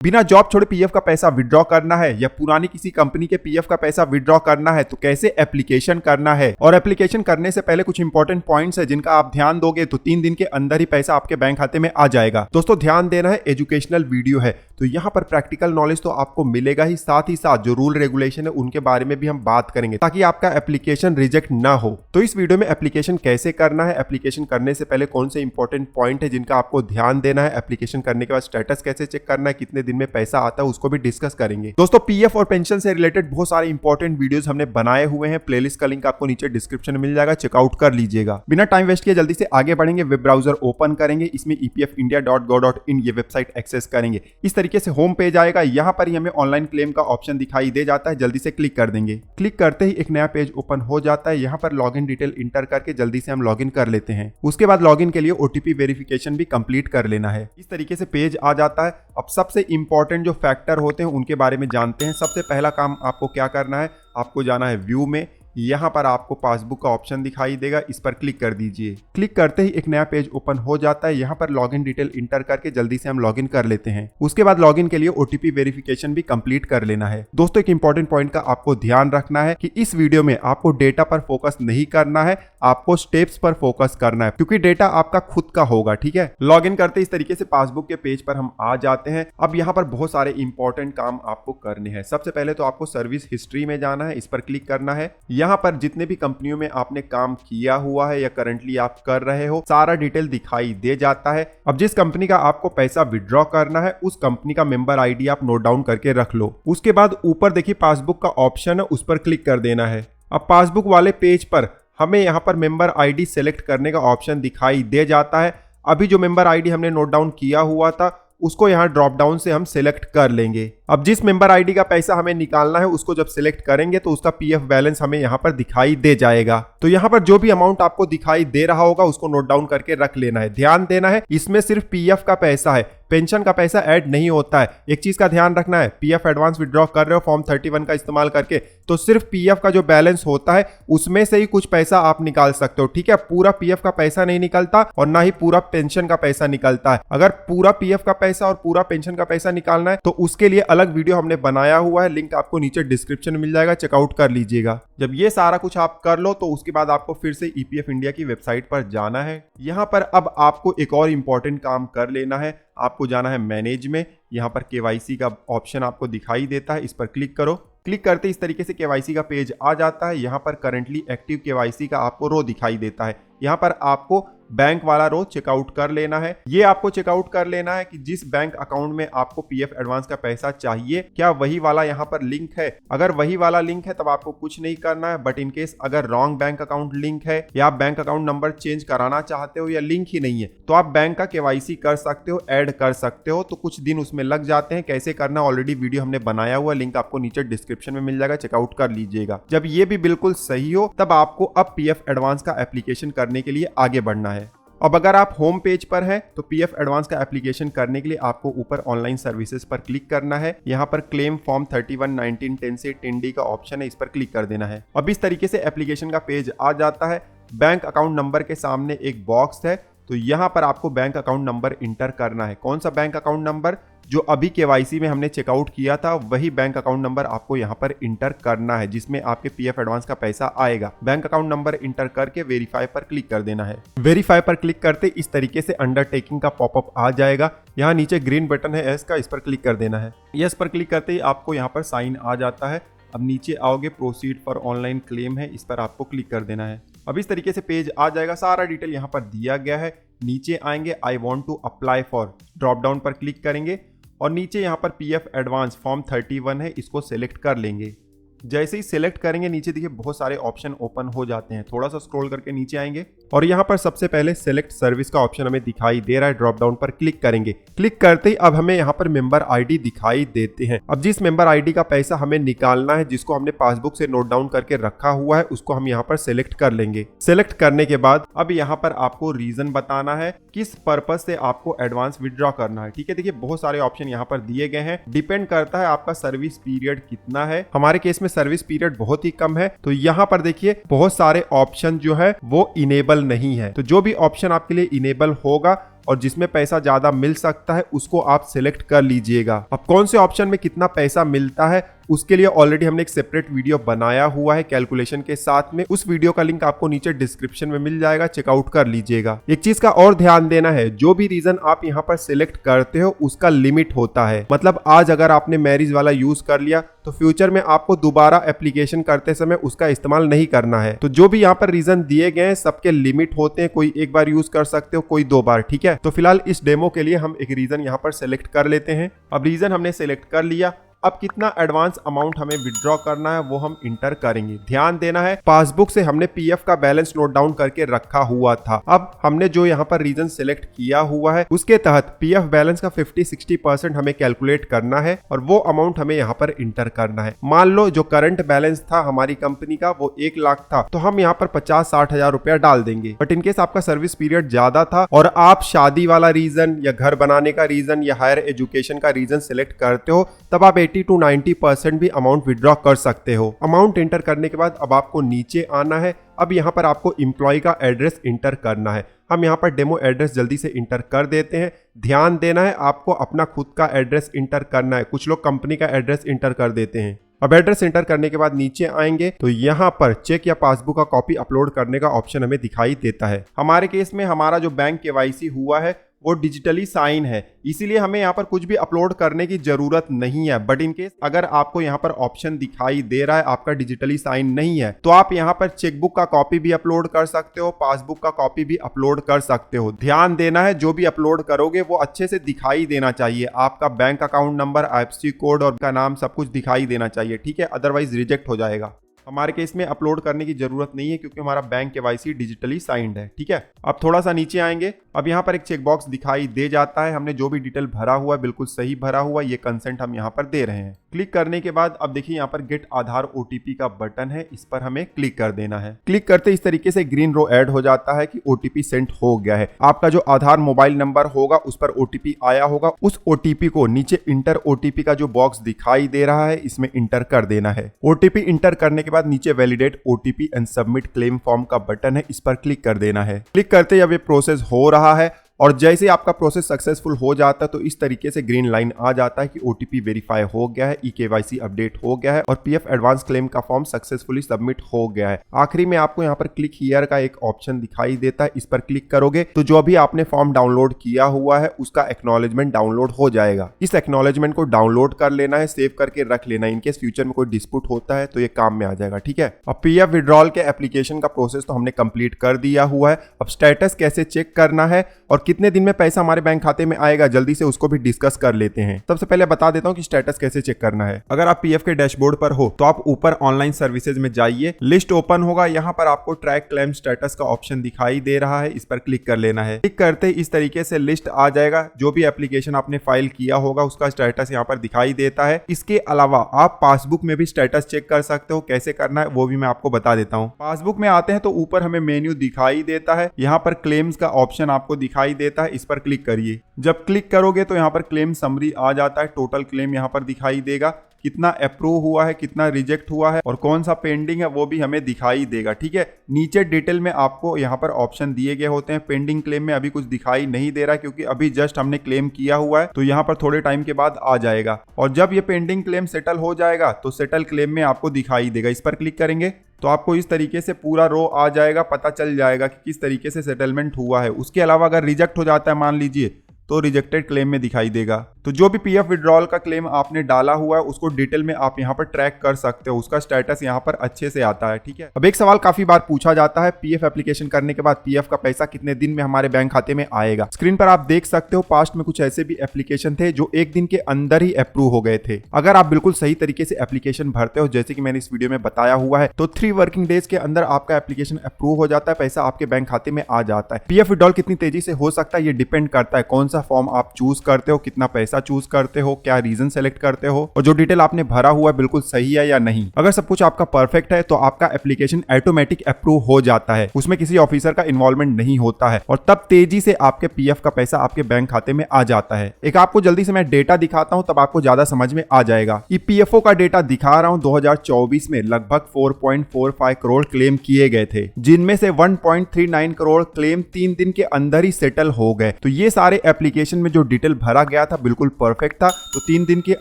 बिना जॉब छोड़े पीएफ का पैसा विड्रॉ करना है या पुरानी किसी कंपनी के पीएफ का पैसा विड्रॉ करना है तो कैसे एप्लीकेशन करना है। और एप्लीकेशन करने से पहले कुछ इंपॉर्टेंट पॉइंट्स है जिनका आप ध्यान दोगे तो 3 दिन के अंदर ही पैसा आपके बैंक खाते में आ जाएगा। दोस्तों ध्यान देना है, एजुकेशनल वीडियो है तो यहाँ पर प्रैक्टिकल नॉलेज तो आपको मिलेगा ही साथ जो रूल रेगुलेशन है उनके बारे में भी हम बात करेंगे ताकि आपका एप्लीकेशन रिजेक्ट ना हो। तो इस वीडियो में एप्लीकेशन कैसे करना है, एप्लीकेशन करने से पहले कौन से इंपॉर्टेंट पॉइंट है जिनका आपको ध्यान देना है, एप्लीकेशन करने के बाद स्टेटस कैसे चेक करना है, कितने दिन में पैसा आता है उसको भी डिस्कस करेंगे। दोस्तों पीएफ और पेंशन से रिलेटेड बहुत सारे इंपॉर्टेंट वीडियोस हमने बनाए हुए हैं, प्लेलिस्ट का लिंक आपको नीचे डिस्क्रिप्शन में मिल जाएगा, चेकआउट कर लीजिएगा। बिना टाइम वेस्ट किए जल्दी से आगे बढ़ेंगे, वेब ब्राउजर ओपन करेंगे, इसमें epfindia.go.in ये वेबसाइट एक्सेस करेंगे। इस तरीके से होम पेज आएगा, यहाँ पर ही हमें ऑनलाइन क्लेम का ऑप्शन दिखाई दे जाता है, जल्दी से क्लिक कर देंगे। क्लिक करते ही एक नया पेज ओपन हो जाता है, यहाँ पर लॉगिन डिटेल इंटर करके जल्दी से हम लॉगिन कर लेते हैं। उसके बाद लॉगिन के लिए ओटीपी वेरिफिकेशन भी कंप्लीट कर लेना है। इस तरीके से पेज आ जाता है। अब सबसे इंपॉर्टेंट जो फैक्टर होते हैं उनके बारे में जानते हैं। सबसे पहला काम आपको क्या करना है, आपको जाना है व्यू में, यहाँ पर आपको पासबुक का ऑप्शन दिखाई देगा, इस पर क्लिक कर दीजिए। क्लिक करते ही एक नया पेज ओपन हो जाता है, यहाँ पर लॉगिन डिटेल इंटर करके जल्दी से हम लॉगिन कर लेते हैं। उसके बाद लॉगिन के लिए ओटीपी वेरिफिकेशन भी कंप्लीट कर लेना है। दोस्तों एक इंपॉर्टेंट पॉइंट का आपको ध्यान रखना है कि इस वीडियो में आपको डेटा पर फोकस नहीं करना है, आपको स्टेप्स पर फोकस करना है क्योंकि डेटा आपका खुद का होगा। ठीक है, लॉगिन करते इस तरीके से पासबुक के पेज पर हम आ जाते हैं। अब यहाँ पर बहुत सारे इंपॉर्टेंट काम आपको करने हैं। सबसे पहले तो आपको सर्विस हिस्ट्री में जाना है, इस पर क्लिक करना है। यहाँ पर जितने भी कंपनियों में आपने काम किया हुआ है या करंटली आप कर रहे हो सारा डिटेल दिखाई दे जाता है। अब जिस कंपनी का आपको पैसा विड्रॉ करना है उस कंपनी का मेंबर आईडी आप नोट डाउन करके रख लो। उसके बाद ऊपर देखिए पासबुक का ऑप्शन है, उस पर क्लिक कर देना है। अब पासबुक वाले पेज पर हमें यहाँ पर मेंबर आईडी सेलेक्ट करने का ऑप्शन दिखाई दे जाता है। अभी जो मेंबर आईडी हमने नोट डाउन किया हुआ था उसको यहाँ ड्रॉप डाउन से हम सिलेक्ट कर लेंगे। अब जिस मेंबर आईडी का पैसा हमें निकालना है उसको जब सिलेक्ट करेंगे तो उसका पीएफ बैलेंस हमें यहाँ पर दिखाई दे जाएगा। तो यहाँ पर जो भी अमाउंट आपको दिखाई दे रहा होगा उसको नोट डाउन करके रख लेना है। ध्यान देना है इसमें सिर्फ पीएफ का पैसा है, पेंशन का पैसा ऐड नहीं होता है। एक चीज का ध्यान रखना है, पीएफ एडवांस विड्रॉ कर रहे हो फॉर्म 31 का इस्तेमाल करके तो सिर्फ पीएफ का जो बैलेंस होता है उसमें से ही कुछ पैसा आप निकाल सकते हो। ठीक है, पूरा पीएफ का पैसा नहीं निकलता और ना ही पूरा पेंशन का पैसा निकलता है। अगर पूरा पीएफ का पैसा और पूरा पेंशन का पैसा निकालना है तो उसके लिए अलग वीडियो हमने बनाया हुआ है, लिंक आपको नीचे डिस्क्रिप्शन में मिल जाएगा, चेकआउट कर लीजिएगा। जब ये सारा कुछ आप कर लो तो उसके बाद आपको फिर से ईपीएफ इंडिया की वेबसाइट पर जाना है। यहाँ पर अब आपको एक और इंपॉर्टेंट काम कर लेना है, आपको जाना है मैनेज में। यहाँ पर केवाईसी का ऑप्शन आपको दिखाई देता है, इस पर क्लिक करो। क्लिक करते इस तरीके से केवाईसी का पेज आ जाता है। यहाँ पर करंटली एक्टिव केवाईसी का आपको रो दिखाई देता है। यहाँ पर आपको बैंक वाला रो चेकआउट कर लेना है। ये आपको चेकआउट कर लेना है कि जिस बैंक अकाउंट में आपको पीएफ एडवांस का पैसा चाहिए क्या वही वाला यहाँ पर लिंक है। अगर वही वाला लिंक है तब आपको कुछ नहीं करना है, बट इन केस अगर रॉन्ग बैंक अकाउंट लिंक है या आप बैंक अकाउंट नंबर चेंज कराना चाहते हो या लिंक ही नहीं है तो आप बैंक का केवाईसी कर सकते हो, ऐड कर सकते हो। तो कुछ दिन उसमें लग जाते हैं, कैसे करना ऑलरेडी वीडियो हमने बनाया हुआ, लिंक आपको नीचे डिस्क्रिप्शन में मिल जाएगा, चेकआउट कर लीजिएगा। जब ये भी बिल्कुल सही हो तब आपको अब पीएफ एडवांस का एप्लीकेशन करने के लिए आगे बढ़ना है। अब अगर आप होम पेज पर हैं तो पीएफ एडवांस का एप्लीकेशन करने के लिए आपको ऊपर ऑनलाइन सर्विसेज पर क्लिक करना है। यहाँ पर क्लेम फॉर्म 31/19/10 से 10D का ऑप्शन है, इस पर क्लिक कर देना है। अब इस तरीके से एप्लीकेशन का पेज आ जाता है। बैंक अकाउंट नंबर के सामने एक बॉक्स है तो यहाँ पर आपको बैंक अकाउंट नंबर इंटर करना है। कौन सा बैंक अकाउंट नंबर, जो अभी केवाईसी में हमने चेकआउट किया था वही बैंक अकाउंट नंबर आपको यहाँ पर इंटर करना है जिसमें आपके पीएफ एडवांस का पैसा आएगा। बैंक अकाउंट नंबर इंटर करके वेरीफाई पर क्लिक कर देना है। वेरीफाई पर क्लिक करते इस तरीके से अंडरटेकिंग का पॉपअप आ जाएगा। यहाँ नीचे ग्रीन बटन है एस का, इस पर क्लिक कर देना है। यस पर क्लिक करते ही आपको यहाँ पर साइन आ जाता है। अब नीचे आओगे, प्रोसीड फॉर ऑनलाइन क्लेम है, इस पर आपको क्लिक कर देना है। अब इस तरीके से पेज आ जाएगा, सारा डिटेल यहाँ पर दिया गया है। नीचे आएंगे, I want to apply for, drop down पर क्लिक करेंगे और नीचे यहाँ पर पीएफ एडवांस फॉर्म 31 है, इसको सिलेक्ट कर लेंगे। जैसे ही सिलेक्ट करेंगे नीचे देखिए बहुत सारे ऑप्शन ओपन हो जाते हैं। थोड़ा सा स्क्रॉल करके नीचे आएंगे और यहाँ पर सबसे पहले सेलेक्ट सर्विस का ऑप्शन हमें दिखाई दे रहा है, ड्रॉप डाउन पर क्लिक करेंगे। क्लिक करते ही अब हमें यहाँ पर मेंबर आईडी दिखाई देते हैं। अब जिस मेंबर आईडी का पैसा हमें निकालना है, जिसको हमने पासबुक से नोट डाउन करके रखा हुआ है, उसको हम यहाँ पर सिलेक्ट कर लेंगे। सिलेक्ट करने के बाद अब यहाँ पर आपको रीजन बताना है किस पर्पज से आपको एडवांस विड्रॉ करना है। ठीक है, देखिए बहुत सारे ऑप्शन यहाँ पर दिए गए हैं, डिपेंड करता है आपका सर्विस पीरियड कितना है। हमारे केस में सर्विस पीरियड बहुत ही कम है तो यहाँ पर देखिए बहुत सारे ऑप्शन जो है वो इनेबल नहीं है। तो जो भी ऑप्शन आपके लिए इनेबल होगा और जिसमें पैसा ज्यादा मिल सकता है उसको आप सिलेक्ट कर लीजिएगा। अब कौन से ऑप्शन में कितना पैसा मिलता है उसके लिए ऑलरेडी हमने एक सेपरेट वीडियो बनाया हुआ है कैलकुलेशन के साथ में। उस वीडियो का लिंक आपको नीचे डिस्क्रिप्शन में मिल जाएगा, चेकआउट कर लीजिएगा। एक चीज का और ध्यान देना है, जो भी रीजन आप यहाँ पर सिलेक्ट करते हो उसका लिमिट होता है। मतलब आज अगर आपने मैरिज वाला यूज कर लिया तो फ्यूचर में आपको दोबारा एप्लीकेशन करते समय उसका इस्तेमाल नहीं करना है। तो जो भी यहाँ पर रीजन दिए गए हैं सबके लिमिट होते हैं, कोई एक बार यूज कर सकते हो, कोई 2 बार, ठीक है। तो फिलहाल इस डेमो के लिए हम एक रीजन यहाँ पर सिलेक्ट कर लेते हैं। अब रीजन हमने सिलेक्ट कर लिया, अब कितना एडवांस अमाउंट हमें विड्रॉ करना है वो हम इंटर करेंगे। ध्यान देना है, पासबुक से हमने पीएफ का बैलेंस नोट डाउन करके रखा हुआ था। अब हमने जो यहाँ पर रीजन सिलेक्ट किया हुआ है उसके तहत पीएफ बैलेंस का 50-60% हमें कैलकुलेट करना है और वो अमाउंट हमें यहाँ पर इंटर करना है। मान लो जो करंट बैलेंस था हमारी कंपनी का वो 1 लाख था, तो हम यहाँ पर 50-60 हजार रुपया डाल देंगे। बट इनकेस आपका सर्विस पीरियड ज्यादा था और आप शादी वाला रीजन या घर बनाने का रीजन या हायर एजुकेशन का रीजन सिलेक्ट करते हो, तब आप 80 to 90% भी अमाउंट विड्रॉ कर सकते हो। अमाउंट इंटर करने के बाद अब आपको नीचे आना है। अब यहाँ पर आपको एम्प्लॉय का एड्रेस इंटर करना है। हम यहाँ पर डेमो एड्रेस जल्दी से इंटर कर देते हैं। ध्यान देना है, आपको अपना खुद का एड्रेस इंटर करना है। कुछ लोग कंपनी का एड्रेस इंटर कर देते हैं। अब एड्रेस एंटर करने के बाद नीचे आएंगे तो यहाँ पर चेक या पासबुक का कॉपी अपलोड करने का ऑप्शन हमें दिखाई देता है। हमारे केस में हमारा जो बैंक केवाईसी हुआ है वो डिजिटली साइन है, इसीलिए हमें यहाँ पर कुछ भी अपलोड करने की जरूरत नहीं है। बट इन केस अगर आपको यहाँ पर ऑप्शन दिखाई दे रहा है आपका डिजिटली साइन नहीं है, तो आप यहाँ पर चेकबुक का कॉपी भी अपलोड कर सकते हो, पासबुक का कॉपी भी अपलोड कर सकते हो। ध्यान देना है, जो भी अपलोड करोगे वो अच्छे से दिखाई देना चाहिए। आपका bank account number, IFSC code और का नाम सब कुछ दिखाई देना चाहिए, ठीक है, अदरवाइज रिजेक्ट हो जाएगा। हमारे केस में अपलोड करने की जरूरत नहीं है क्योंकि हमारा बैंक केवाईसी डिजिटली साइंड है, ठीक है। अब थोड़ा सा नीचे आएंगे, अब यहाँ पर एक चेक बॉक्स दिखाई दे जाता है। हमने जो भी डिटेल भरा हुआ है बिल्कुल सही भरा हुआ, ये कंसेंट हम यहाँ पर दे रहे हैं। क्लिक करने के बाद अब देखिए यहाँ पर गेट आधार OTP का बटन है, इस पर हमें क्लिक कर देना है। क्लिक करते इस तरीके से ग्रीन रो ऐड हो जाता है कि OTP सेंड हो गया है। आपका जो आधार मोबाइल नंबर होगा उस पर OTP आया होगा, उस OTP को नीचे इंटर OTP का जो बॉक्स दिखाई दे रहा है इसमें इंटर कर देना है। OTP इंटर करने के बाद नीचे validate OTP and submit claim form का बटन है, इस पर क्लिक कर देना है। क्लिक करते ही अब ये प्रोसेस हो रहा है और जैसे आपका प्रोसेस सक्सेसफुल हो जाता है तो इस तरीके से ग्रीन लाइन आ जाता है कि OTP वेरीफाई हो गया है, eKYC अपडेट हो गया है और PF एडवांस क्लेम का फॉर्म सक्सेसफुली सबमिट हो गया है। आखिरी में आपको यहाँ पर क्लिक हियर का एक ऑप्शन दिखाई देता है, इस पर क्लिक करोगे तो जो भी आपने फॉर्म डाउनलोड किया हुआ है उसका एक्नॉलेजमेंट डाउनलोड हो जाएगा। इस एक्नॉलेजमेंट को डाउनलोड कर लेना है, सेव करके रख लेना है, इनकेस फ्यूचर में कोई डिस्प्यूट होता है तो ये काम में आ जाएगा, ठीक है। अब PF विड्रॉल के एप्लीकेशन का प्रोसेस तो हमने कंप्लीट कर दिया हुआ है। अब स्टेटस कैसे चेक करना है और कितने दिन में पैसा हमारे बैंक खाते में आएगा जल्दी से उसको भी डिस्कस कर लेते हैं। सबसे पहले बता देता हूं कि स्टेटस कैसे चेक करना है। अगर आप पीएफ के डैशबोर्ड पर हो तो आप ऊपर ऑनलाइन सर्विसेज में जाइए, लिस्ट ओपन होगा, यहाँ पर आपको ट्रैक क्लेम स्टेटस का ऑप्शन दिखाई दे रहा है, इस पर क्लिक कर लेना है। क्लिक करते ही इस तरीके से लिस्ट आ जाएगा, जो भी एप्लीकेशन आपने फाइल किया होगा उसका स्टेटस यहाँ पर दिखाई देता है। इसके अलावा आप पासबुक में भी स्टेटस चेक कर सकते हो, कैसे करना है वो भी मैं आपको बता देता हूँ। पासबुक में आते हैं तो ऊपर हमें मेन्यू दिखाई देता है, यहाँ पर क्लेम्स का ऑप्शन आपको दिखाई देता है, इस पर क्लिक करिए। जब क्लिक करोगे तो यहाँ पर क्लेम समरी आ जाता है, टोटल क्लेम यहाँ पर दिखाई देगा, कितना अप्रूव हुआ है, कितना रिजेक्ट हुआ है और कौन सा पेंडिंग है वो भी हमें दिखाई देगा, ठीक है। नीचे डिटेल में आपको यहाँ पर ऑप्शन दिए गए होते हैं। पेंडिंग क्लेम में अभी कुछ दिखाई नहीं दे रहा क्योंकि अभी जस्ट हमने क्लेम किया हुआ है, तो यहाँ पर थोड़े टाइम के बाद आ जाएगा। और जब ये पेंडिंग क्लेम सेटल हो जाएगा तो सेटल क्लेम में आपको दिखाई देगा, इस पर क्लिक करेंगे तो आपको इस तरीके से पूरा रो आ जाएगा, पता चल जाएगा कि किस तरीके से सेटलमेंट हुआ है। उसके अलावा अगर रिजेक्ट हो जाता है मान लीजिए तो रिजेक्टेड क्लेम में दिखाई देगा। तो जो भी पीएफ विड्रॉल का क्लेम आपने डाला हुआ है उसको डिटेल में आप यहाँ पर ट्रैक कर सकते हो, उसका स्टेटस यहाँ पर अच्छे से आता है, ठीक है। अब एक सवाल काफी बार पूछा जाता है, पीएफ एप्लीकेशन करने के बाद पीएफ का पैसा कितने दिन में हमारे बैंक खाते में आएगा। स्क्रीन पर आप देख सकते हो पास्ट में कुछ ऐसे भी एप्लीकेशन थे जो एक दिन के अंदर ही अप्रूव हो गए थे। अगर आप बिल्कुल सही तरीके से एप्लीकेशन भरते हो जैसे कि मैंने इस वीडियो में बताया हुआ है तो 3 वर्किंग डेज के अंदर आपका एप्लीकेशन अप्रूव हो जाता है, पैसा आपके बैंक खाते में आ जाता है। पीएफ विड्रॉल कितनी तेजी से हो सकता है ये डिपेंड करता है कौन सा फॉर्म आप चूज करते हो, कितना पैसा पैसा चूज करते हो, क्या रीजन सेलेक्ट करते हो और जो डिटेल आपने भरा हुआ है बिल्कुल सही है या नहीं। अगर सब कुछ आपका परफेक्ट है तो आपका एप्लीकेशन ऑटोमेटिक अप्रूव हो जाता है, उसमें किसी ऑफिसर का इन्वॉल्वमेंट नहीं होता है और तब तेजी से आपके पीएफ का पैसा आपके बैंक खाते में आ जाता है। एक आपको जल्दी से मैं डेटा दिखाता हूं, तब आपको ज्यादा समझ में आ जाएगा। ईपीएफओ का डेटा दिखा रहा हूं, 2024 में लगभग 4.45 करोड़ क्लेम किए गए थे, जिनमें से 1.39 करोड़ क्लेम 3 दिन के अंदर ही सेटल हो गए। तो ये सारे एप्लीकेशन में जो डिटेल भरा गया था बिल्कुल परफेक्ट था, तो 3 दिन के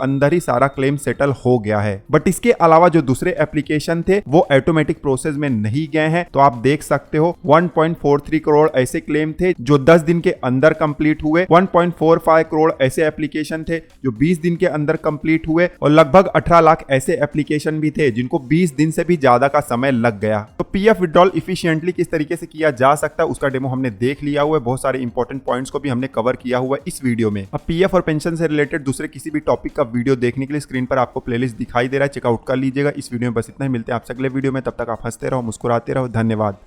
अंदर ही सारा क्लेम सेटल हो गया है। बट इसके अलावा जो दूसरे एप्लीकेशन थे वो ऑटोमेटिक प्रोसेस में नहीं गए हैं। तो आप देख सकते हो 1.43 करोड़ ऐसे क्लेम थे जो 10 दिन के अंदर कंप्लीट हुए, 1.45 करोड़ ऐसे एप्लीकेशन थे जो 20 दिन के अंदर कंप्लीट हुए और लगभग 18 लाख ऐसे एप्लीकेशन भी थे जिनको 20 दिन से भी ज्यादा का समय लग गया। तो पीएफ विड्रॉल इफिशिएंटली किस तरीके से किया जा सकता है उसका डेमो हमने देख लिया हुआ है, बहुत सारे इंपॉर्टेंट पॉइंट्स को भी हमने कवर किया हुआ है इस वीडियो में। अब पीएफ और पेंशन से रिलेटेड दूसरे किसी भी टॉपिक का वीडियो देखने के लिए स्क्रीन पर आपको प्लेलिस्ट दिखाई दे रहा है, चेकआउट कर लीजिएगा। इस वीडियो में बस इतना ही, मिलते हैं आपसे अगले वीडियो में, तब तक आप हंसते रहो, मुस्कुराते रहो, धन्यवाद।